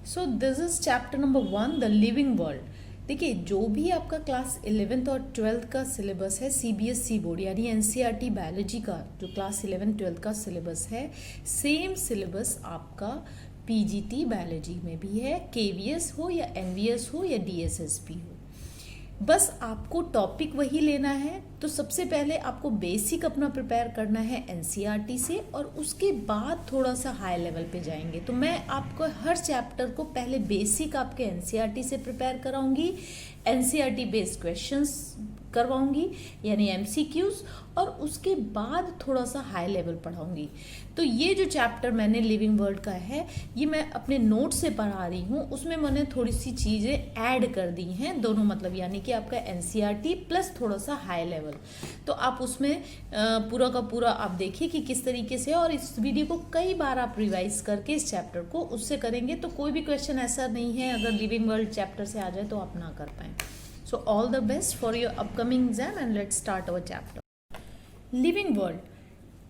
So this is chapter number 1, the living world. देखिए, जो भी आपका क्लास 11th और 12th का सिलेबस है सीबीएसई बोर्ड यानी एनसीईआरटी बायोलॉजी का जो क्लास 11 12th का सिलेबस है, सेम सिलेबस आपका पीजीटी बायोलॉजी में भी है, केवीएस हो या एनवीएस हो या डीएसएसपी हो। बस आपको टॉपिक वही लेना है। तो सबसे पहले आपको बेसिक अपना प्रिपेयर करना है एनसीईआरटी से, और उसके बाद थोड़ा सा हाई लेवल पे जाएंगे। तो मैं आपको हर चैप्टर को पहले बेसिक आपके एनसीईआरटी से प्रिपेयर कराऊंगी, एनसीईआरटी बेस्ड क्वेश्चंस करवाऊंगी यानी एमसीक्यूज, और उसके बाद थोड़ा सा हाई लेवल पढ़ाऊंगी। तो ये जो चैप्टर मैंने लिविंग वर्ल्ड का है, ये मैं अपने नोट से पढ़ा रही हूँ। उसमें मैंने थोड़ी सी चीज़ें ऐड कर दी हैं दोनों, मतलब यानी कि आपका एनसीईआरटी प्लस थोड़ा सा हाई लेवल। तो आप उसमें पूरा का पूरा आप देखिए कि किस तरीके से, और इस वीडियो को कई बार आप रिवाइज करके इस चैप्टर को उससे करेंगे तो कोई भी क्वेश्चन ऐसा नहीं है अगर लिविंग वर्ल्ड चैप्टर से आ जाए तो आप ना कर पाएँ। So all the best for your upcoming exam and let's start our chapter. Living world.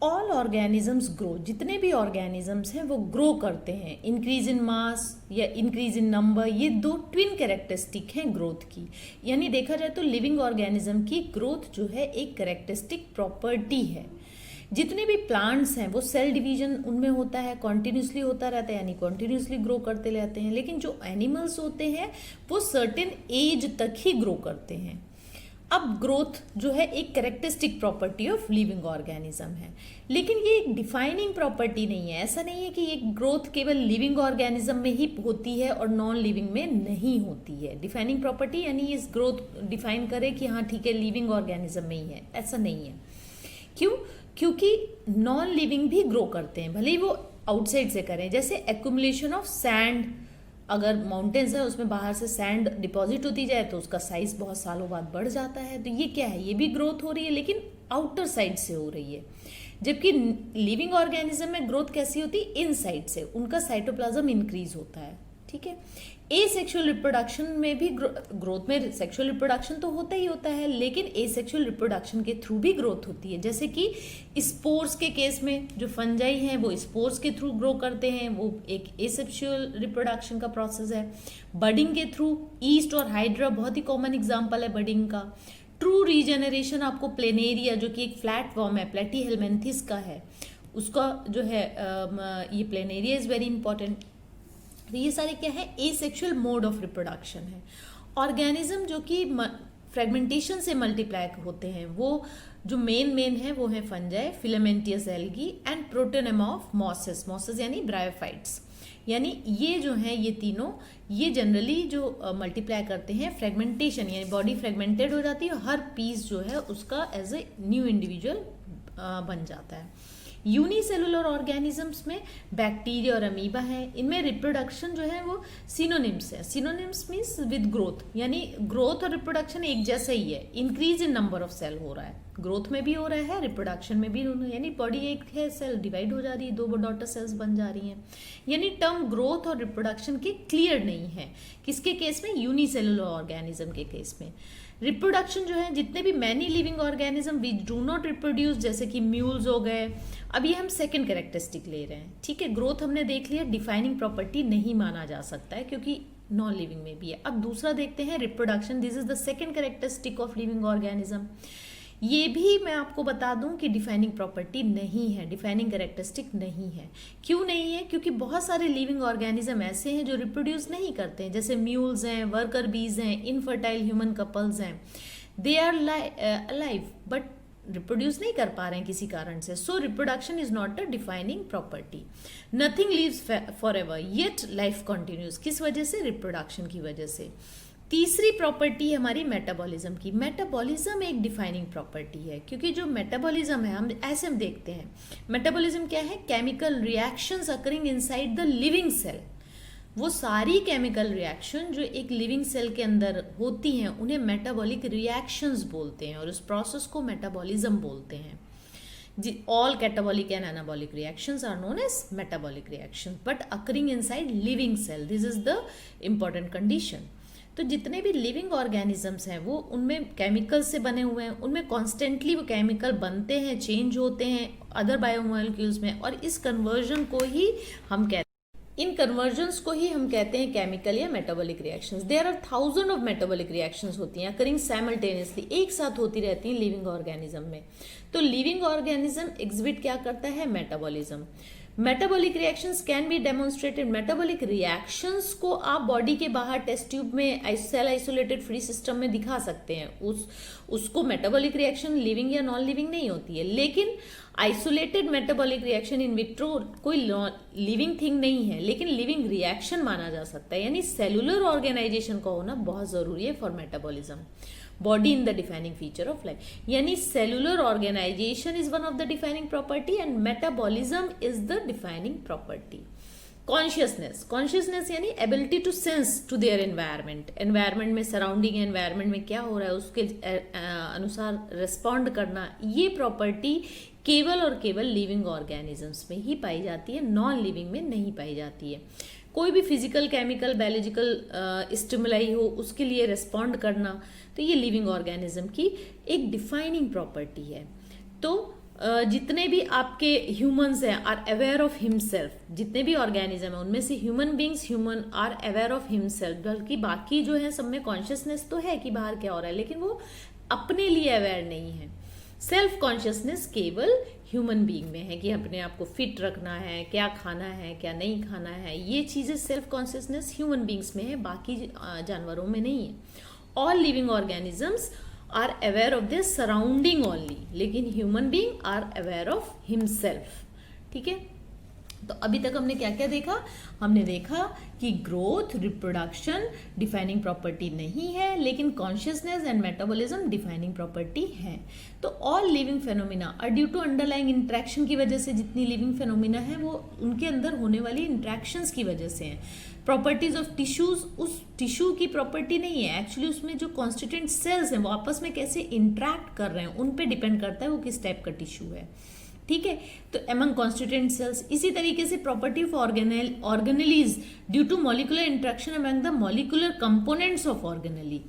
All organisms grow. जितने भी organisms हैं वो grow करते हैं। Increase in mass या increase in number, ये दो twin characteristic हैं growth की। यानी देखा जाए तो living organism की growth जो है एक characteristic property है। जितने भी प्लांट्स हैं वो सेल डिवीजन उनमें होता है, कॉन्टिन्यूसली होता रहता है, यानी कॉन्टिन्यूसली ग्रो करते रहते हैं। लेकिन जो एनिमल्स होते हैं वो सर्टेन एज तक ही ग्रो करते हैं। अब ग्रोथ जो है एक characteristic property of living organism है, लेकिन ये एक डिफाइनिंग प्रॉपर्टी नहीं है। ऐसा नहीं है कि ये ग्रोथ केवल लिविंग ऑर्गेनिज्म में ही होती है और नॉन लिविंग में नहीं होती है। डिफाइनिंग प्रॉपर्टी यानी इस ग्रोथ डिफाइन करे कि हाँ ठीक है लिविंग ऑर्गेनिज्म में ही है, ऐसा नहीं है। क्यों? क्योंकि नॉन लिविंग भी ग्रो करते हैं, भले ही वो आउटसाइड से करें। जैसे एक्यूमुलेशन ऑफ सैंड, अगर माउंटेन्स है उसमें बाहर से सैंड डिपॉजिट होती जाए तो उसका साइज बहुत सालों बाद बढ़ जाता है। तो ये क्या है, ये भी ग्रोथ हो रही है लेकिन आउटर साइड से हो रही है। जबकि लिविंग ऑर्गेनिज्म में ग्रोथ कैसी होती है, इन साइड से, उनका साइटोप्लाज्म इंक्रीज होता है। ठीक है, एसेक्सुअल रिप्रोडक्शन में भी ग्रोथ में सेक्सुअल रिप्रोडक्शन तो होता ही होता है, लेकिन एसेक्सुअल रिप्रोडक्शन के थ्रू भी ग्रोथ होती है। जैसे कि स्पोर्स के केस में जो फंजाई हैं वो स्पोर्स के थ्रू ग्रो करते हैं, वो एक एसेक्सुअल रिप्रोडक्शन का प्रोसेस है। बडिंग के थ्रू, ईस्ट और हाइड्रा बहुत ही कॉमन एग्जाम्पल है बडिंग का। ट्रू रीजेनरेशन आपको प्लेनेरिया जो कि एक फ्लैट फॉर्म है, प्लेटीहेलमिन्थिस का है, उसका जो है ये प्लेनेरिया इज वेरी इंपॉर्टेंट। तो ये सारे क्या है, एसेक्सुअल मोड ऑफ रिप्रोडक्शन है। ऑर्गेनिज्म जो कि फ्रेगमेंटेशन से मल्टीप्लाई होते हैं, वो जो मेन है वो है fungi, filamentous algae and protonema of mosses. Mosses यानी ब्रायोफाइट्स। यानी ये जो हैं ये तीनों, ये जनरली जो मल्टीप्लाई करते हैं फ्रेगमेंटेशन, यानी बॉडी फ्रेगमेंटेड हो जाती है और हर पीस जो है उसका एज ए न्यू इंडिविजुअल बन जाता है। यूनिसेलुलर ऑर्गेनिजम्स में बैक्टीरिया और अमीबा है। इनमें रिप्रोडक्शन जो है वो सिनोनिम्स है। सिनोनिम्स मीन्स विद ग्रोथ, यानी ग्रोथ और रिप्रोडक्शन एक जैसा ही है। Increase in number of cell हो रहा है, ग्रोथ में भी हो रहा है, रिप्रोडक्शन में भी, यानी बॉडी एक है, सेल डिवाइड हो जा रही है, दो डॉटर सेल्स बन जा रही हैं। यानी टर्म ग्रोथ और रिप्रोडक्शन के क्लियर नहीं है। किसके केस में? यूनिसेलुलर ऑर्गेनिज्म के केस में। रिप्रोडक्शन जो है, जितने भी many living organism which do not reproduce, जैसे कि म्यूल्स हो गए, अब ये हम सेकंड कैरेक्टरिस्टिक ले रहे हैं। ठीक है, ग्रोथ हमने देख लिया, डिफाइनिंग प्रॉपर्टी नहीं माना जा सकता है क्योंकि नॉन लिविंग में भी है। अब दूसरा देखते हैं reproduction. This is the second characteristic of living organism. ये भी मैं आपको बता दूं कि डिफाइनिंग प्रॉपर्टी नहीं है, डिफाइनिंग कैरेक्टरिस्टिक नहीं है। क्यों नहीं है? क्योंकि बहुत सारे लिविंग ऑर्गेनिज्म ऐसे हैं जो रिप्रोड्यूस नहीं करते हैं, जैसे म्यूल्स हैं, वर्कर बीज हैं, इनफर्टाइल ह्यूमन कपल्स हैं। They are alive but reproduce नहीं कर पा रहे हैं किसी कारण से। So reproduction is not a defining property. Nothing lives forever yet life continues. किस वजह से? रिप्रोडक्शन की वजह से। तीसरी प्रॉपर्टी है हमारी मेटाबॉलिज्म की। मेटाबॉलिज्म एक डिफाइनिंग प्रॉपर्टी है, क्योंकि जो मेटाबॉलिज्म है हम देखते हैं। मेटाबॉलिज्म क्या है? Chemical reactions occurring inside the living cell. वो सारी केमिकल रिएक्शन जो एक लिविंग सेल के अंदर होती हैं उन्हें मेटाबॉलिक रिएक्शंस बोलते हैं, और उस प्रोसेस को मेटाबॉलिज्म बोलते हैं। All catabolic and anabolic reactions are known as metabolic reactions, but occurring inside living cell. This is the important condition. तो जितने भी लिविंग ऑर्गेनिजम्स हैं वो उनमें केमिकल से बने हुए हैं, उनमें कॉन्स्टेंटली वो केमिकल बनते हैं, चेंज होते हैं अदर बायोमोलिक्यूल्स में, और इस कन्वर्जन को ही हम कहते हैं इन कन्वर्जन्स को ही हम कहते हैं केमिकल या metabolic reactions. There are thousand of metabolic reactions होती हैं अकरिंग साइमल्टेनियसली, एक साथ होती रहती हैं लिविंग ऑर्गेनिज्म में। तो लिविंग ऑर्गेनिज्म एग्जिबिट क्या करता है? Metabolism. Metabolic reactions can be demonstrated. Metabolic reactions को आप बॉडी के बाहर टेस्ट ट्यूब में सेल आइसोलेटेड फ्री सिस्टम में दिखा सकते हैं। उसको मेटाबॉलिक रिएक्शन लिविंग या नॉन लिविंग नहीं होती है, लेकिन isolated metabolic reaction in vitro कोई लिविंग थिंग नहीं है, लेकिन लिविंग रिएक्शन माना जा सकता है। यानी सेलुलर ऑर्गेनाइजेशन का होना बहुत जरूरी है for metabolism. Body in the defining feature of life, यानी cellular organization is one of the defining property and metabolism is the defining property. Consciousness यानी ability to sense to their environment, environment में surrounding environment में क्या हो रहा है उसके अनुसार रिस्पॉन्ड करना, ये प्रॉपर्टी केवल और केवल लिविंग ऑर्गेनिजम्स में ही पाई जाती है, नॉन लिविंग में नहीं पाई जाती है। कोई भी फिजिकल, केमिकल, बायोलॉजिकल स्टिमुलाई हो उसके लिए रिस्पॉन्ड करना, तो ये लिविंग ऑर्गेनिज्म की एक डिफाइनिंग प्रॉपर्टी है। तो जितने भी आपके ह्यूमंस हैं आर अवेयर ऑफ हिमसेल्फ, जितने भी ऑर्गेनिज्म है उनमें से human beings human are aware of himself, बल्कि बाकी जो है सब में कॉन्शियसनेस तो है कि बाहर क्या हो रहा है, लेकिन वो अपने लिए अवेयर नहीं है। सेल्फ कॉन्शियसनेस केवल ह्यूमन बीइंग में है कि अपने आप को फिट रखना है, क्या खाना है क्या नहीं खाना है, ये चीजें सेल्फ कॉन्शियसनेस ह्यूमन बींग्स में है, बाकी जानवरों में नहीं है। All living organisms are aware of their surrounding only, लेकिन human being are aware of himself. ठीक है, तो अभी तक हमने क्या क्या देखा? हमने देखा कि ग्रोथ, रिप्रोडक्शन डिफाइनिंग प्रॉपर्टी नहीं है, लेकिन consciousness and metabolism defining property है। तो all living phenomena are due to underlying interaction की वजह से, जितनी लिविंग फेनोमिना है वो उनके अंदर होने वाली इंट्रैक्शंस की वजह से हैं। प्रॉपर्टीज ऑफ टिश्यूज, उस टिश्यू की प्रॉपर्टी नहीं है एक्चुअली, उसमें जो कॉन्स्टिट्यूएंट सेल्स हैं वो आपस में कैसे इंट्रैक्ट कर रहे हैं उन पे डिपेंड करता है वो किस टाइप का टिश्यू है। ठीक है, तो एमंग कॉन्स्टिट्यूएंट सेल्स, इसी तरीके से property of organelles due to molecular interaction among the molecular components of organelle,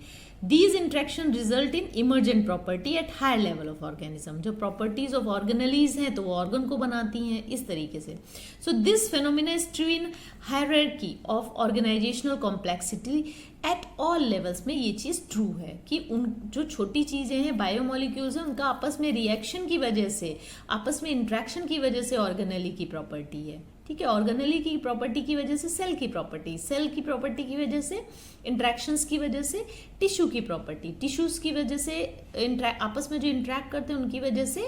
these interaction result in emergent property at higher level of organism। जो properties of organelles हैं तो वो organ को बनाती हैं इस तरीके से। So this phenomena is true in hierarchy of organizational complexity at all levels में ये चीज़ true है कि उन जो छोटी चीज़ें हैं बायोमोलिक्यूल्स हैं उनका आपस में रिएक्शन की वजह से, आपस में इंट्रैक्शन की वजह से ऑर्गेनेली की प्रॉपर्टी है। ठीक है, ऑर्गेनेली की प्रॉपर्टी की वजह से सेल की प्रॉपर्टी, सेल की प्रॉपर्टी की वजह से इंट्रैक्शंस की वजह से टिश्यू की प्रॉपर्टी, टिश्यूज की वजह से आपस में जो इंट्रैक्ट करते हैं उनकी वजह से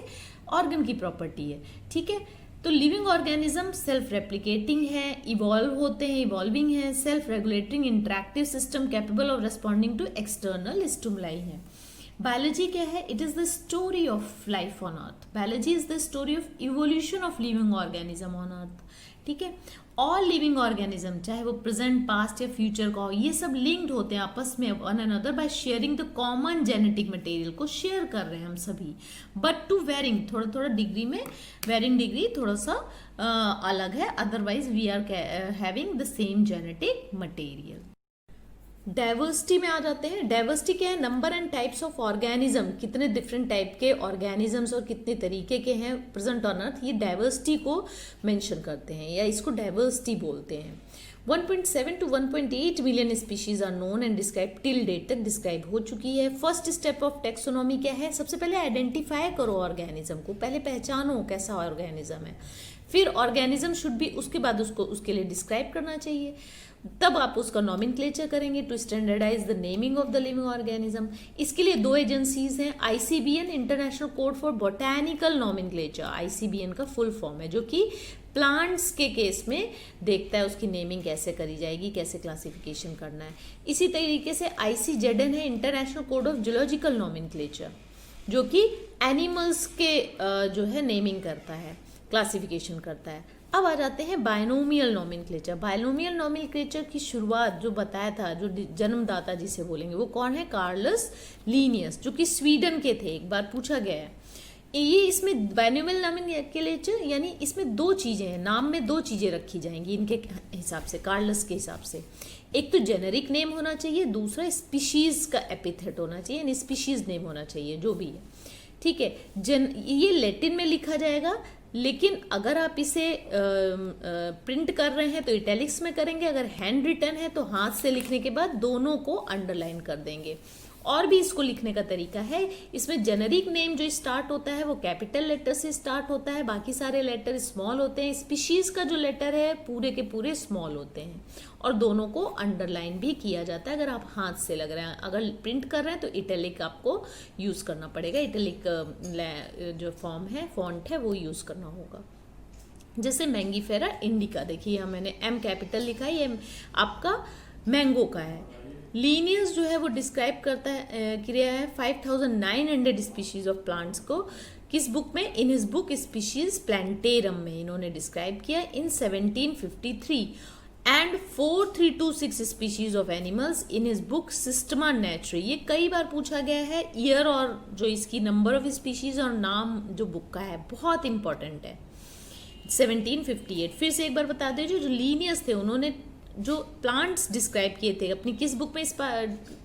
ऑर्गन की प्रॉपर्टी है। ठीक है, तो लिविंग ऑर्गेनिज्म सेल्फ रेप्लिकेटिंग है, इवॉल्व होते हैं, इवॉल्विंग है, self regulating interactive system capable of responding to external stimuli है। बायोलॉजी क्या है? It is the story of life on earth. Biology is the story of evolution of living organism on earth. ठीक है, all living organism चाहे वो present, past या future का हो, ये सब लिंक्ड होते हैं आपस में one another by sharing the common genetic material को शेयर कर रहे हैं हम सभी, बट टू वेरिंग, थोड़ा थोड़ा डिग्री में, वेरिंग डिग्री थोड़ा सा अलग है, otherwise we are having the same genetic material. Diversity में आ जाते हैं। डाइवर्सिटी क्या है? Number and types of organism, कितने डिफरेंट टाइप के ऑर्गेनिजम्स और कितने तरीके के हैं प्रेजेंट ऑन अर्थ, ये डाइवर्सिटी को मेंशन करते हैं या इसको डाइवर्सिटी बोलते हैं। 1.7 to 1.8 million species are known and describe, till date तक डिस्क्राइब हो चुकी है। फर्स्ट स्टेप ऑफ टेक्सोनॉमी क्या है? सबसे पहले आइडेंटिफाई करो ऑर्गेनिज्म को, पहले पहचानो कैसा ऑर्गेनिज्म है, फिर ऑर्गेनिज्म शुड भी, उसके बाद उसको उसके लिए डिस्क्राइब करना चाहिए, तब आप उसका नॉमेनक्लेचर करेंगे to standardize the naming of the living organism. इसके लिए दो एजेंसीज हैं, ICBN international code for botanical nomenclature, ICBN का फुल फॉर्म है, जो कि प्लांट्स के केस में देखता है उसकी नेमिंग कैसे करी जाएगी, कैसे क्लासिफिकेशन करना है। इसी तरीके से आईसीजेडएन है international code of zoological nomenclature, जो कि एनिमल्स के जो है नेमिंग करता है, क्लासिफिकेशन करता है। अब आ जाते हैं बायनोमियल नॉमेनक्लेचर। बायनोमियल नॉमेनक्लेचर की शुरुआत जो बताया था, जो जन्मदाता जिसे बोलेंगे, वो कौन है? कार्लस लिनियस, जो कि स्वीडन के थे, एक बार पूछा गया है। ये इसमें बायनोमियल नॉमेनक्लेचर यानी इसमें दो चीजें हैं, नाम में दो चीजें रखी जाएंगी इनके हिसाब से, कार्लस के हिसाब से। एक तो जेनेरिक नेम होना चाहिए, दूसरा स्पीशीज का एपिथेट होना चाहिए, यानी स्पीशीज नेम होना चाहिए, जो भी है। ठीक है, ये लैटिन में लिखा जाएगा लेकिन अगर आप इसे प्रिंट कर रहे हैं तो इटैलिक्स में करेंगे, अगर हैंड रिटन है तो हाथ से लिखने के बाद दोनों को अंडरलाइन कर देंगे। और भी इसको लिखने का तरीका है, इसमें जेनरिक नेम जो स्टार्ट होता है वो कैपिटल लेटर से स्टार्ट होता है, बाकी सारे लेटर स्मॉल होते हैं। स्पीशीज का जो लेटर है पूरे के पूरे स्मॉल होते हैं, और दोनों को अंडरलाइन भी किया जाता है अगर आप हाथ से लग रहे हैं। अगर प्रिंट कर रहे हैं तो इटैलिक आपको यूज करना पड़ेगा, इटैलिक जो फॉर्म है, फॉन्ट है, वो यूज करना होगा। जैसे मैंगीफेरा इंडिका, देखिए यहाँ मैंने एम कैपिटल लिखा है, ये आपका मैंगो का है। लीनियस जो है वो डिस्क्राइब करता है, क्रिया है 5900 स्पीशीज ऑफ प्लांट्स को, किस बुक में? In his book Species Plantarum में इन्होंने डिस्क्राइब किया in 1753, and 4326 species of animals in his book Systema Naturae. ये कई बार पूछा गया है, ईयर और जो इसकी नंबर ऑफ स्पीशीज और नाम जो बुक का है बहुत इंपॉर्टेंट है। 1758, फिर से एक बार बता दीजिए, जो लीनियस थे उन्होंने जो प्लांट्स डिस्क्राइब किए थे अपनी किस बुक में?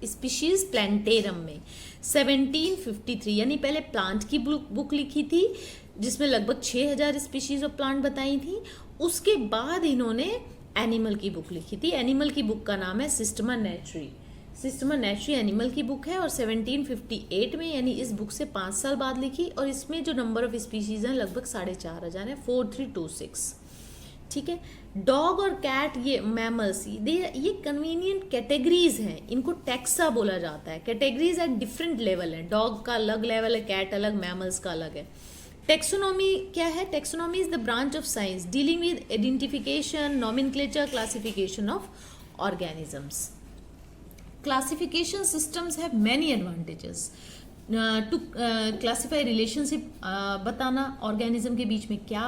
स्पीशीज प्लांटेरम में 1753, यानी पहले प्लांट की बुक लिखी थी जिसमें लगभग 6000 स्पीशीज ऑफ प्लांट बताई थी। उसके बाद इन्होंने एनिमल की बुक लिखी थी, एनिमल की बुक का नाम है सिस्टमा नेचुरी। सिस्टमा नेचुरी एनिमल की बुक है और 1758 में, यानी इस बुक से 5 साल बाद लिखी, और इसमें जो नंबर ऑफ स्पीशीज हैं लगभग 4500 है, 4326। ठीक है। डॉग और कैट, ये मैमल्स, ये कन्वीनियंट कैटेगरीज हैं, इनको टैक्सा बोला जाता है। कैटेगरीज एट डिफरेंट लेवल है, डॉग का अलग लेवल है, कैट अलग, मैमल्स का अलग है। टेक्सोनॉमी क्या है? Taxonomy is the branch of science dealing with identification, nomenclature, classification of organisms. Classification systems have many advantages to classify relationship, बताना ऑर्गेनिज्म के बीच में क्या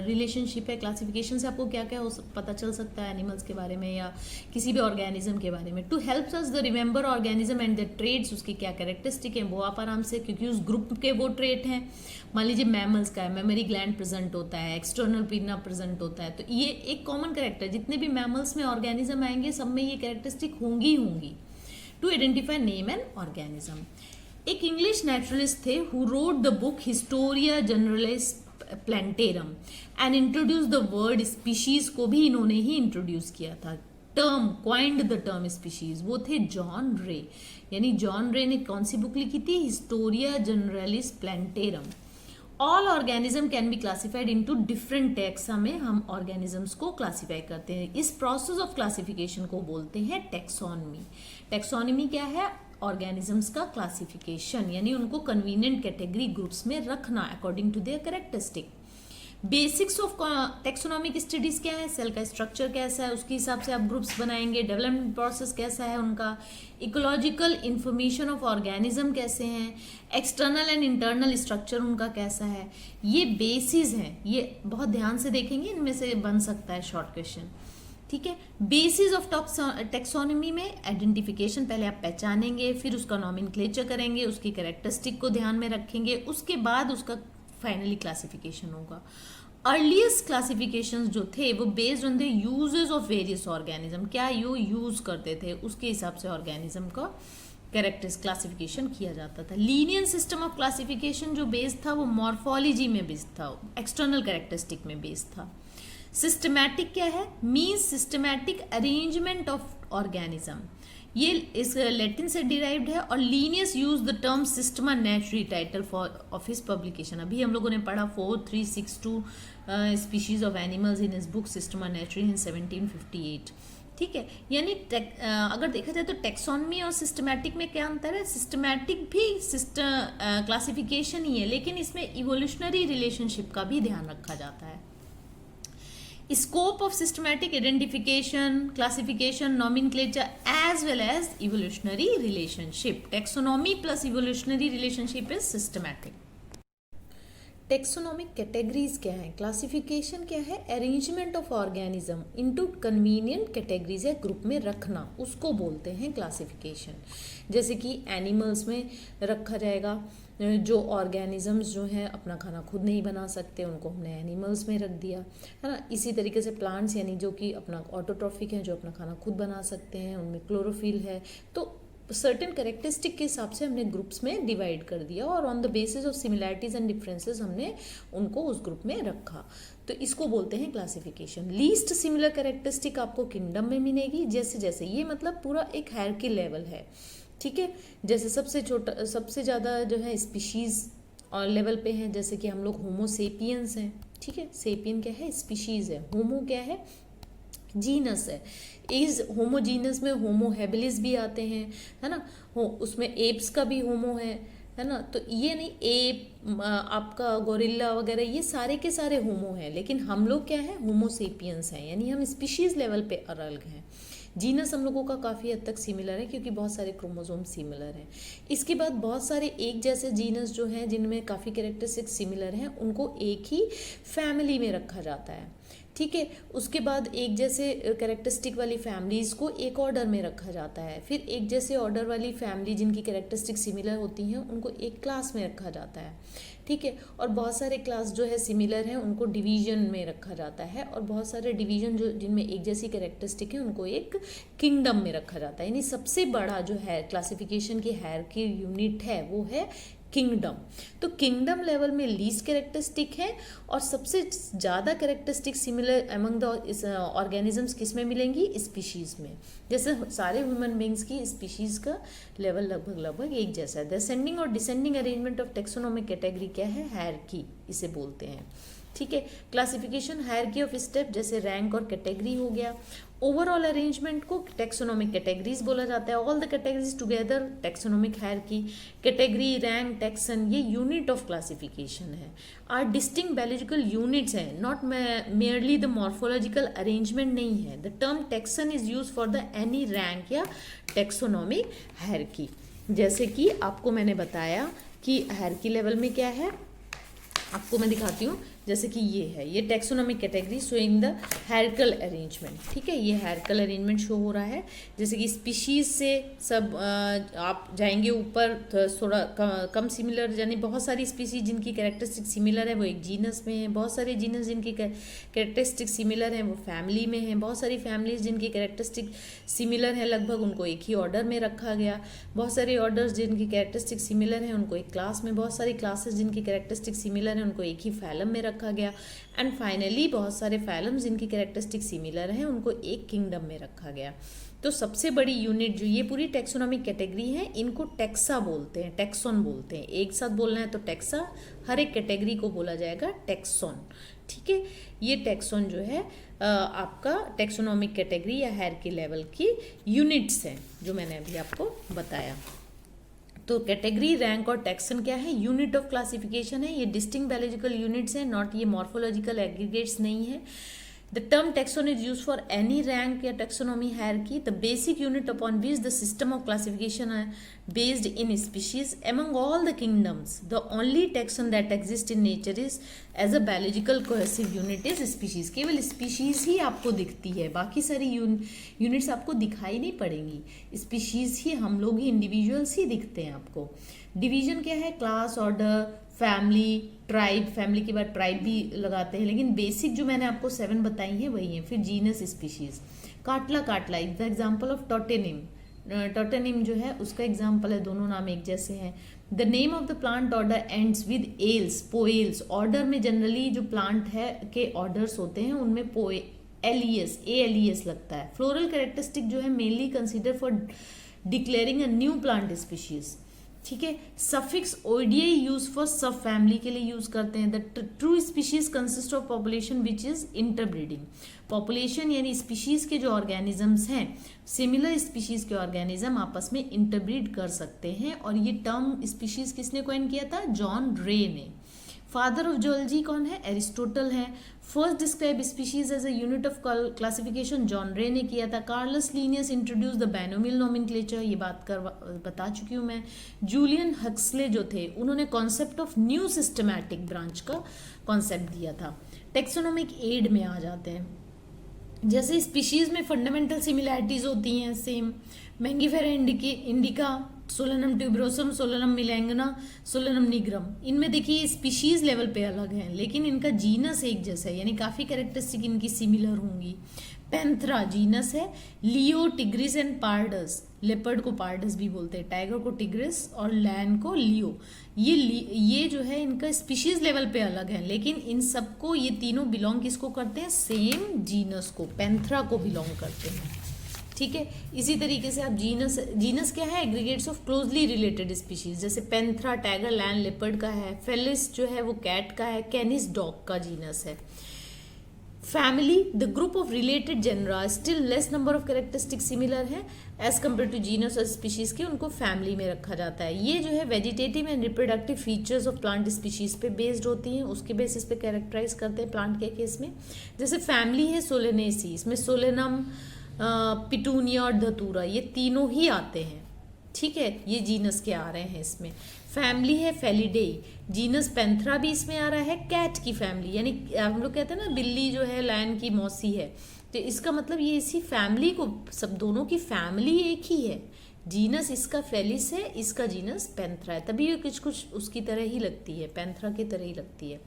रिलेशनशिप है। क्लासिफिकेशन से आपको क्या क्या पता चल सकता है एनिमल्स के बारे में या किसी भी ऑर्गेनिज्म के बारे में। To help us the remember organism and the traits, उसकी क्या कैरेक्टरिस्टिक है वो आप आराम से, क्योंकि उस ग्रुप के वो ट्रेट हैं। मान लीजिए मैमल्स का है, मेमोरी ग्लैंड प्रेजेंट होता है, एक्सटर्नल पिना प्रेजेंट होता है, तो ये एक कॉमन कैरेक्टर, जितने भी मैमल्स में ऑर्गेनिज्म आएंगे सब में ये कैरेक्टरिस्टिक होंगी होंगी। To identify name and organism, एक इंग्लिश नेचुरलिस्ट थे who wrote the book Historia Generalis Plantarum and introduce the word species, को भी इन्होंने ही इंट्रोड्यूस किया था। Term coined the term species, वो थे जॉन रे। यानी जॉन रे ने कौन सी बुक लिखी थी? Historia Generalis Plantarum. All organism can be classified into different taxa में हम ऑर्गेनिजम्स को क्लासीफाई करते हैं। इस प्रोसेस ऑफ क्लासिफिकेशन को बोलते हैं टैक्सोनॉमी। टैक्सोनॉमी क्या है? ऑर्गेनिजम्स का क्लासिफिकेशन, यानी उनको कन्वीनियंट कैटेगरी ग्रुप्स में रखना according to their characteristic. Basics of taxonomic studies क्या है? सेल का स्ट्रक्चर कैसा है, उसके हिसाब से आप ग्रुप्स बनाएंगे। डेवलपमेंट प्रोसेस कैसा है उनका, इकोलॉजिकल इंफॉर्मेशन ऑफ ऑर्गेनिज्म कैसे हैं, एक्सटर्नल एंड इंटरनल स्ट्रक्चर उनका कैसा है, ये बेसिस हैं। ये बहुत ध्यान से देखेंगे, इनमें से बन सकता है शॉर्ट क्वेश्चन। ठीक है। बेसिस ऑफ टेक्सोनॉमी में आइडेंटिफिकेशन, पहले आप पहचानेंगे, फिर उसका नॉमेनक्लेचर करेंगे, उसकी कैरेक्टरिस्टिक को ध्यान में रखेंगे, उसके बाद उसका फाइनली क्लासिफिकेशन होगा। अर्लीस्ट क्लासिफिकेशन जो थे वो based on the uses of various organism, क्या यो यूज करते थे उसके हिसाब से ऑर्गेनिज्म का कैरेक्टर्स क्लासिफिकेशन किया जाता था। लीनियर सिस्टम ऑफ क्लासिफिकेशन जो बेस्ड था वो मॉर्फोलॉजी में बेस्ड था, एक्सटर्नल कैरेक्टरिस्टिक में बेस्ड था। सिस्टमैटिक क्या है? Means systematic arrangement of organism, ये इस लैटिन से डिराइव्ड है। और Linnaeus use the term Systema Naturae title for of his publication. अभी हम लोगों ने पढ़ा 4362 species of animals in his book Systema Naturae in 1758। ठीक है। यानी अगर देखा जाए तो टेक्सोनमी और सिस्टमैटिक में क्या अंतर है? सिस्टमैटिक भी क्लासिफिकेशन ही है, लेकिन इसमें इवोल्यूशनरी रिलेशनशिप का भी ध्यान रखा जाता है। Scope of systematic identification, classification, nomenclature as well as evolutionary relationship. Taxonomy plus evolutionary relationship is systematic. Taxonomic categories क्या है? क्लासिफिकेशन क्या है? Arrangement of organism into convenient categories या ग्रुप में रखना, उसको बोलते हैं क्लासिफिकेशन। जैसे कि एनिमल्स में रखा जाएगा, जो ऑर्गेनिजम्स जो हैं अपना खाना खुद नहीं बना सकते उनको हमने एनिमल्स में रख दिया, है ना। इसी तरीके से प्लांट्स यानी जो कि अपना ऑटोट्रॉफिक हैं, जो अपना खाना खुद बना सकते हैं, उनमें क्लोरोफिल है, तो सर्टेन कैरेक्टरिस्टिक के हिसाब से हमने ग्रुप्स में डिवाइड कर दिया और on the basis of similarities and differences हमने उनको उस ग्रुप में रखा। तो इसको बोलते हैं क्लासिफिकेशन। लीस्ट सिमिलर कैरेक्टरिस्टिक आपको किंगडम में मिलेगी। जैसे जैसे ये मतलब पूरा एक हायरार्की लेवल है, ठीक है। जैसे सबसे छोटा, सबसे ज़्यादा जो है स्पीशीज़ और लेवल पे हैं, जैसे कि हम लोग होमो सेपियंस हैं, ठीक है। सेपियन क्या है? स्पीशीज़ है। होमो क्या है? जीनस है। इस होमोजीनस में होमो हैबिलिस भी आते हैं, है ना। उसमें एप्स का भी होमो है ना। तो ये नहीं एप आपका गोरिल्ला वगैरह ये सारे के सारे होमो हैं, लेकिन हम लोग क्या है? होमो सेपियंस हैं, यानी हम स्पीशीज लेवल पे अलग हैं। जीनस हम लोगों का काफ़ी हद तक सिमिलर है क्योंकि बहुत सारे क्रोमोसोम सिमिलर हैं। इसके बाद बहुत सारे एक जैसे जीनस जो हैं जिनमें काफ़ी कैरेक्टरिस्टिक्स सिमिलर हैं उनको एक ही फैमिली में रखा जाता है, ठीक है। उसके बाद एक जैसे कैरेक्टरिस्टिक वाली फैमिलीज़ को एक ऑर्डर में रखा जाता है। फिर एक जैसे ऑर्डर वाली फैमिली जिनकी कैरेक्टरिस्टिक सिमिलर होती हैं उनको एक क्लास में रखा जाता है, ठीक है। और बहुत सारे क्लास जो है सिमिलर हैं उनको डिवीजन में रखा जाता है, और बहुत सारे डिवीजन जो जिनमें एक जैसी कैरेक्टरिस्टिक है उनको एक किंगडम में रखा जाता है। यानी सबसे बड़ा जो है क्लासिफिकेशन की हायरार्की यूनिट है वो है किंगडम। तो किंगडम लेवल में लीस्ट कैरेक्टरिस्टिक है और सबसे ज़्यादा characteristic similar among the organisms किस में मिलेंगी? स्पीशीज़ में। जैसे सारे ह्यूमन बींग्स की स्पीशीज़ का लेवल लगभग लगभग एक जैसा है। असेंडिंग और descending arrangement of taxonomic category क्या है? हायरार्की इसे बोलते हैं, ठीक है। क्लासिफिकेशन हायरार्की ऑफ स्टेप, जैसे रैंक और कैटेगरी हो गया। ओवरऑल अरेंजमेंट को टेक्सोनोमिक कैटेगरीज बोला जाता है। All the categories together taxonomic hierarchy. Category, rank, taxon ये यूनिट ऑफ क्लासिफिकेशन है, आर डिस्टिंक्ट बायोलॉजिकल यूनिट्स हैं, not merely the morphological arrangement नहीं है। The term taxon is use for the any rank या taxonomic hierarchy. जैसे कि आपको मैंने बताया कि हायरार्की लेवल में क्या है, आपको मैं दिखाती हूँ। जैसे कि ये है, ये taxonomic category showing the hierarchical arrangement, ठीक है। ये हायरार्किकल अरेंजमेंट शो हो रहा है। जैसे कि स्पीशीज से सब आप जाएंगे ऊपर थोड़ा कम सिमिलर, यानी बहुत सारी स्पीशीज जिनकी कैरेक्टरिस्टिक सिमिलर है वो एक जीनस में है। बहुत सारे जीनस जिनकी कैरेक्टरिस्टिक सिमिलर हैं वो फैमिली में हैं। बहुत सारी फैमिलीज जिनकी कैरेक्टरिस्टिक सिमिलर है लगभग उनको एक ही ऑर्डर में रखा गया। बहुत सारे ऑर्डर्स जिनकी कैरेक्टरिस्टिक सिमिलर हैं उनको एक क्लास में। बहुत सारी क्लासेस जिनकी कैरेक्टरिस्टिक सिमिलर हैं उनको एक ही फैलम में रखा गया। एंड फाइनली बहुत सारे फैलम्स जिनकी कैरेक्टरिस्टिक सिमिलर हैं उनको एक किंगडम में रखा गया। तो सबसे बड़ी यूनिट जो ये पूरी टेक्सोनोमिक कैटेगरी है इनको टेक्सा बोलते हैं, टेक्सोन बोलते हैं। एक साथ बोलना है तो टेक्सा, हर एक कैटेगरी को बोला जाएगा टेक्सोन, ठीक है। ये टेक्सोन जो है आपका टेक्सोनोमिक कैटेगरी या हायरार्की लेवल की यूनिट्स हैं जो मैंने अभी आपको बताया। तो कैटेगरी, रैंक और टेक्सन क्या है? यूनिट ऑफ क्लासिफिकेशन है। ये डिस्टिंक्ट बायोलॉजिकल यूनिट्स हैं, नॉट ये मॉर्फोलॉजिकल एग्रीगेट्स नहीं है। The term taxon is use for any rank या taxonomy hierarchy. The basic unit upon which the system of classification है based in species among all the kingdoms. The only taxon that exists in nature is as a biological cohesive unit is species. केवल species ही आपको दिखती है, बाकी सारी units आपको दिखाई नहीं पड़ेंगी। स्पीशीज ही, हम लोग ही, इंडिविजुअल्स ही दिखते हैं आपको। डिवीजन क्या है? Class, order, family, tribe. Family के बाद ट्राइब भी लगाते हैं, लेकिन बेसिक जो मैंने आपको 7 बताई है वही है। फिर genus, species. Catla, Catla is the example of tautonym. Tautonym जो है उसका एग्जाम्पल है, दोनों नाम एक जैसे हैं। The name of the plant order ends with else, Poales. Order में जनरली जो प्लांट है के ऑर्डर्स होते हैं उनमें एलियस, एलियस लगता है। फ्लोरल कैरेक्टरिस्टिक जो है mainly consider for declaring a new plant species, ठीक है। सफिक्स ओइडियाई यूज फॉर सब फैमिली के लिए यूज करते हैं। The true species consist of population which is interbreeding. Population यानी स्पीशीज के जो ऑर्गेनिजम्स हैं, सिमिलर स्पीशीज के ऑर्गेनिज्म आपस में इंटरब्रीड कर सकते हैं। और ये टर्म स्पीशीज किसने कॉइन किया था? जॉन रे ने। फादर ऑफ जूलॉजी कौन है? एरिस्टोटल है। First describe species as a unit of classification John Ray ने किया था। Carolus Linnaeus introduce the binomial nomenclature, ये बता चुकी हूँ मैं। जूलियन हक्सले जो थे उन्होंने concept of new systematic branch का कॉन्सेप्ट दिया था। टेक्सोनोमिक एड में आ जाते हैं। जैसे स्पीशीज में फंडामेंटल सिमिलैरिटीज होती हैं same. Mangifera indica, Solanum tuberosum, Solanum melongena, Solanum nigrum, इनमें देखिए स्पीशीज लेवल पे अलग हैं लेकिन इनका जीनस एक जैसा है, यानी काफ़ी कैरेक्टरिस्टिक इनकी सिमिलर होंगी। पैंथरा जीनस है। लियो, टिग्रिस एंड पार्डस, लेपर्ड को पार्डस भी बोलते हैं, टाइगर को टिग्रिस और लैन को लियो। ये जो है इनका स्पीशीज लेवल पे अलग है, लेकिन इन सबको ये तीनों बिलोंग किसको करते हैं, सेम जीनस को, पैंथरा को बिलोंग करते हैं। ठीक है, इसी तरीके से आप जीनस क्या है, aggregates of closely related species, जैसे पैंथरा टाइगर, लैन लेपर्ड का है, फेलिस जो है वो कैट का है, कैनिस डॉग का जीनस है। Family, the group of related genera, still less number of characteristic similar है एज कम्पेयर टू जीनस और स्पीशीज के, उनको फैमिली में रखा जाता है। ये जो है vegetative and reproductive features of plant species पे बेस्ड होती हैं, उसके बेसिस पे कैरेक्टराइज करते हैं प्लांट के केस में। जैसे फैमिली है सोलेनेसी, इसमें सोलेनम, पिटूनिया और धतूरा ये तीनों ही आते हैं। ठीक है, ये जीनस के आ रहे हैं इसमें। फैमिली है फेलिडेई, जीनस पैंथरा भी इसमें आ रहा है, कैट की फैमिली, यानी हम लोग कहते हैं ना बिल्ली जो है लायन की मौसी है, तो इसका मतलब ये इसी फैमिली को, सब दोनों की फैमिली एक ही है। जीनस इसका फेलिस है, इसका जीनस पैंथरा है, तभी ये कुछ कुछ उसकी तरह ही लगती है, पैंथरा की तरह ही लगती है।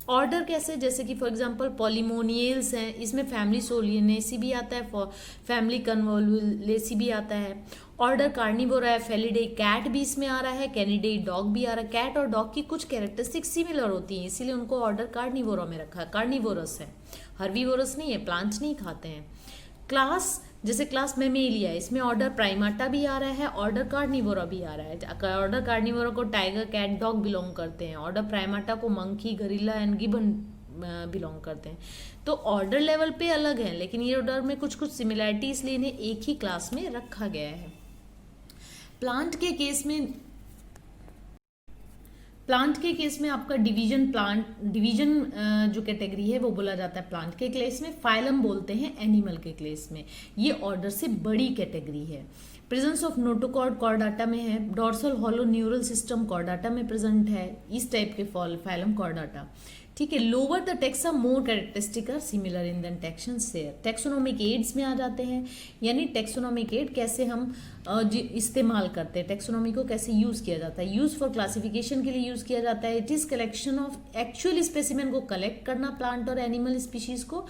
ऑर्डर कैसे, जैसे कि फॉर एग्जांपल पॉलीमोनियल्स हैं, इसमें फैमिली सोलिनेसी भी आता है, फैमिली कन्वोलुलेसी भी आता है। ऑर्डर कार्निवोरा है, फेलिडे कैट भी इसमें आ रहा है, कैनिडे डॉग भी आ रहा है। कैट और डॉग की कुछ कैरेक्टरिस्टिक सिमिलर होती हैं, इसीलिए उनको ऑर्डर कार्निवोरा में रखा है, कार्निवोरस है, हर्बीवोरस नहीं है, प्लांट्स नहीं खाते हैं। क्लास, जैसे क्लास मेमेलिया, इसमें ऑर्डर प्राइमाटा भी आ रहा है, ऑर्डर कार्निवोरा भी आ रहा है। ऑर्डर कार्निवोरा को टाइगर, कैट, डॉग बिलोंग करते हैं, ऑर्डर प्राइमाटा को मंकी, गरीला एंड गिबन बिलोंग करते हैं। तो ऑर्डर लेवल पे अलग है, लेकिन ये ऑर्डर में कुछ कुछ सिमिलैरिटी, इसलिए इन्हें एक ही क्लास में रखा गया है। प्लांट के केस में आपका डिवीजन जो कैटेगरी है वो बोला जाता है प्लांट के केस में, फाइलम बोलते हैं एनिमल के केस में। ये ऑर्डर से बड़ी कैटेगरी है। प्रेजेंस ऑफ नोटोकॉर्ड कॉर्डाटा में है, dorsal hollow neural system Chordata में प्रेजेंट है, इस टाइप के फाइलम कॉर्डाटा। ठीक है, lower the taxa more characteristic are similar in then taxon share. Taxonomic aids में आ जाते हैं, यानी टेक्सोनोमिक एड कैसे हम इस्तेमाल करते हैं, टेक्सोनोमी को कैसे यूज किया जाता है। यूज फॉर क्लासिफिकेशन के लिए यूज किया जाता है। It is collection of actual specimen को कलेक्ट करना, प्लांट और एनिमल स्पीशीज को।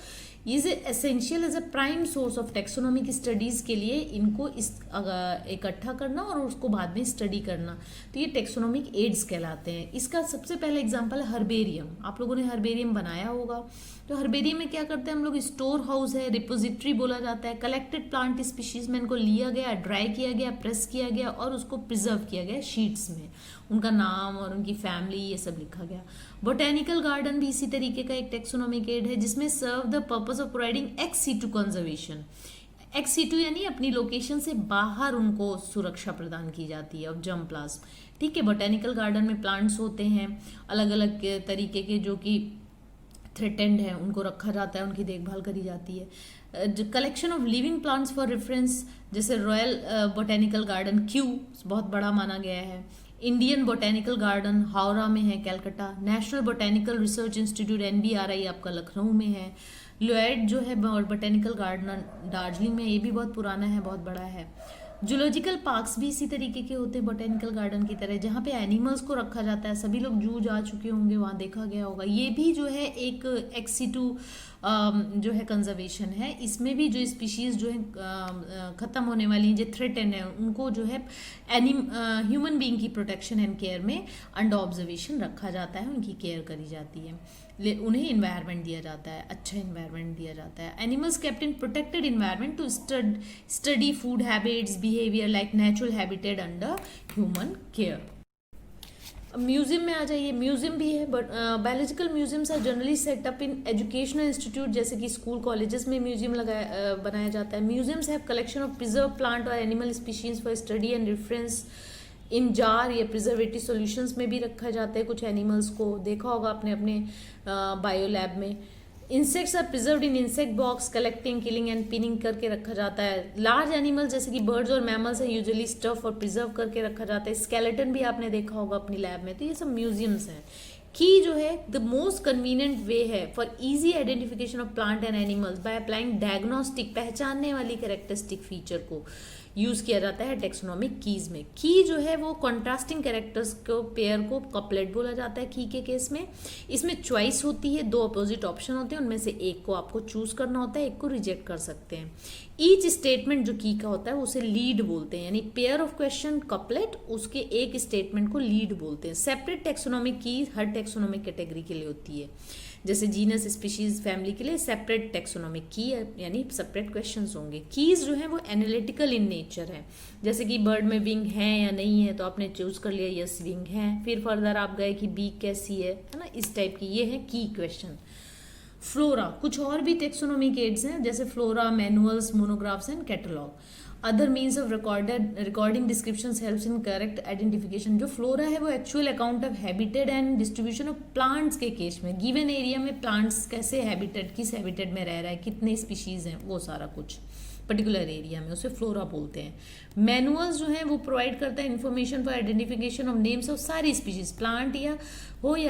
Is essential as a prime source of taxonomic studies के लिए इनको इकट्ठा करना और उसको बाद में स्टडी करना, तो ये टेक्सोनोमिक एड्स कहलाते हैं। इसका सबसे पहले एग्जांपल है हर्बेरियम। आप लोगों ने हर्बेरियम बनाया होगा, तो हर्बेरियम में क्या करते हैं हम लोग, स्टोर हाउस है, रिपोजिटरी बोला जाता है। कलेक्टेड प्लांट स्पीशीज में इनको लिया गया, ड्राई किया गया, प्रेस किया गया और उसको प्रिजर्व किया गया शीट्स में, उनका नाम और उनकी फैमिली ये सब लिखा गया। बोटेनिकल गार्डन भी इसी तरीके का एक टेक्सोनोमिक एड है, जिसमें serve the purpose of providing ex situ conservation. Ex situ यानी अपनी लोकेशन से बाहर उनको सुरक्षा प्रदान की जाती है ऑफ जर्म प्लाज्म। ठीक है, बोटेनिकल गार्डन में प्लांट्स होते हैं अलग अलग तरीके के जो कि थ्रेटेंड है, उनको रखा जाता है, उनकी देखभाल करी जाती है। Collection of living plants for reference, जैसे रॉयल बोटेनिकल गार्डन क्यू बहुत बड़ा माना गया है। इंडियन बोटेनिकल गार्डन हावड़ा में है, Calcutta. National botanical research institute NBRI आपका लखनऊ में है। लॉयड जो है बोटेनिकल गार्डन दार्जिलिंग में, ये भी बहुत पुराना है, बहुत बड़ा है। जूलॉजिकल पार्क्स भी इसी तरीके के होते हैं बोटेनिकल गार्डन की तरह, जहाँ पे एनिमल्स को रखा जाता है। सभी लोग जू जा चुके होंगे, वहाँ देखा गया होगा। ये भी जो है एक एक्स सीटू जो है कंजर्वेशन है। इसमें भी जो स्पीशीज जो है खत्म होने वाली जो थ्रेटेंड है, उनको जो है ह्यूमन बीइंग की प्रोटेक्शन एंड केयर में अंडर ऑब्जर्वेशन रखा जाता है, उनकी केयर करी जाती है, उन्हें इन्वायरमेंट दिया जाता है, अच्छा इन्वायरमेंट दिया जाता है। Animals kept in protected environment to study food habits, behaviour like natural habitat under human care. Museum में आ जाइए, म्यूजियम भी है, but biological museums are generally setup in educational institute, जैसे कि स्कूल कॉलेजेस में म्यूजियम बनाया जाता है। Museums have collection of preserve plant और animal species for study and reference in jar या प्रिजर्वेटिव सॉल्यूशंस में भी रखा जाता है कुछ एनिमल्स को, देखा होगा आपने अपने बायो लैब में। Insects are preserved in insect box, collecting, killing and pinning करके रखा जाता है। लार्ज एनिमल जैसे कि बर्ड्स और मैमल्स है, यूजुअली स्टफ और प्रिजर्व करके रखा जाता है। स्केलेटन भी आपने देखा होगा अपनी लैब में, तो ये सब म्यूजियम्स हैं। की जो है द मोस्ट कन्वीनियंट वे है for easy identification of plant and animals by applying diagnostic, पहचानने वाली कैरेक्टरिस्टिक फीचर को यूज किया जाता है टेक्सोनॉमिक कीज में। की जो है वो कॉन्ट्रास्टिंग कैरेक्टर्स को पेयर को कपलेट बोला जाता है की के केस में। इसमें चॉइस होती है, दो अपोजिट ऑप्शन होते हैं, उनमें से एक को आपको चूज करना होता है, एक को रिजेक्ट कर सकते हैं। ईच स्टेटमेंट जो की का होता है उसे लीड बोलते हैं, यानी पेयर ऑफ क्वेश्चन कपलेट उसके एक स्टेटमेंट को लीड बोलते हैं। सेपरेट टेक्सोनॉमिक की हर टेक्सोनॉमिक कैटेगरी के लिए होती है, जैसे जीनस, स्पीशीज, फैमिली के लिए सेपरेट टेक्सोनॉमिक की यानी सेपरेट क्वेश्चंस होंगे। कीज जो है वो एनालिटिकल इन नेचर है, जैसे कि बर्ड में विंग है या नहीं है, तो आपने चूज कर लिया यस विंग है, फिर फर्दर आप गए कि बीक कैसी है ना, इस टाइप की ये है की क्वेश्चन। फ्लोरा, कुछ और भी टेक्सोनॉमिक एड्स हैं जैसे flora, manuals, monographs and catalogue. Other means of recording description helps in correct identification. जो फ्लोरा है वो actual account of habitat and distribution of plants के केस में, गिवन एरिया में प्लांट्स कैसे हैबिटेट, किस हैबिटेट में रह रहा है, कितने स्पीशीज हैं, वो सारा कुछ पर्टिकुलर एरिया में, उसे फ्लोरा बोलते हैं। मैनुअल्स जो है वो प्रोवाइड करता है information for identification of names of सारी स्पीशीज, प्लांट या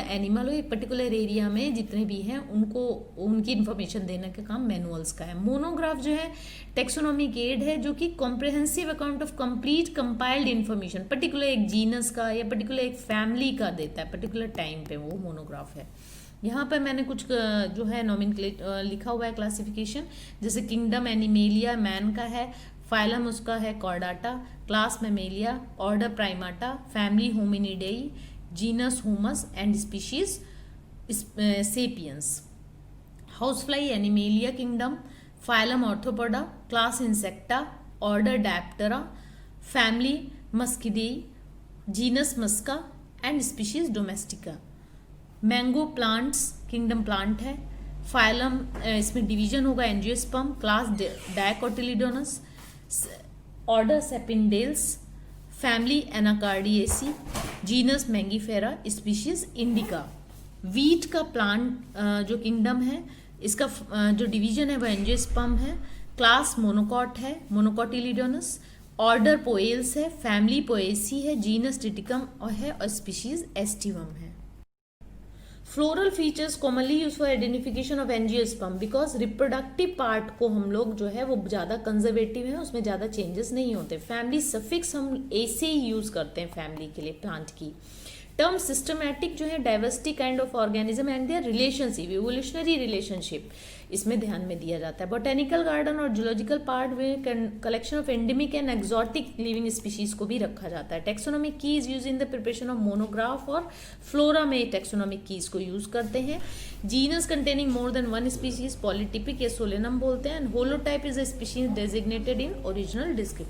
एनिमल हो, एक पर्टिकुलर एरिया में जितने भी हैं उनको उनकी इन्फॉर्मेशन देने का काम मैनुअल्स का है। मोनोग्राफ जो है टेक्सोनॉमिक एड है जो कि comprehensive account of complete compiled information particular एक जीनस का या पर्टिकुलर एक फैमिली का देता है पर्टिकुलर टाइम पे, वो मोनोग्राफ है। यहाँ पर मैंने कुछ जो है नॉमिनक्लेट लिखा हुआ है क्लासिफिकेशन, जैसे किंगडम एनिमेलिया मैन का है, फाइलम उसका है Chordata, class Mammalia, order Primata, family Hominidae, genus Homo and species sapiens. Housefly Animalia kingdom, phylum Arthropoda, class Insecta, order Diptera, family Muscidae, genus Musca and species domestica. Mango plants kingdom plant है, phylum इसमें division होगा angiosperm, class dicotyledonous, order Sapindales, family Anacardiaceae, genus Mangifera, species indica. Wheat का plant जो kingdom है इसका जो division है वो एंजियोस्पर्म है, क्लास मोनोकॉट है मोनोकॉटिलिडोनस, ऑर्डर पोएल्स है, फैमिली पोएसी है, जीनस टिटिकम है और स्पीशीज एस्टिवम है। Floral features commonly use for identification of angiosperm because reproductive part को हम लोग जो है वो ज़्यादा कंजर्वेटिव है, उसमें ज़्यादा चेंजेस नहीं होते। फैमिली सफिक्स हम ऐसे ही यूज करते हैं फैमिली के लिए प्लांट की। टर्म सिस्टमैटिक जो है diversity kind of organism and their relationship, evolutionary relationship इसमें ध्यान में दिया जाता है। बोटेनिकल गार्डन और जूलॉजिकल पार्ट में collection of endemic and exotic living species को भी रखा जाता है। Taxonomic keys use in the preparation of monograph और फ्लोरा में टेक्सोनॉमिक कीज को यूज करते हैं। Genus containing more than one species polytypic या सोलेनम बोलते हैं, and holotype is a species designated in original description.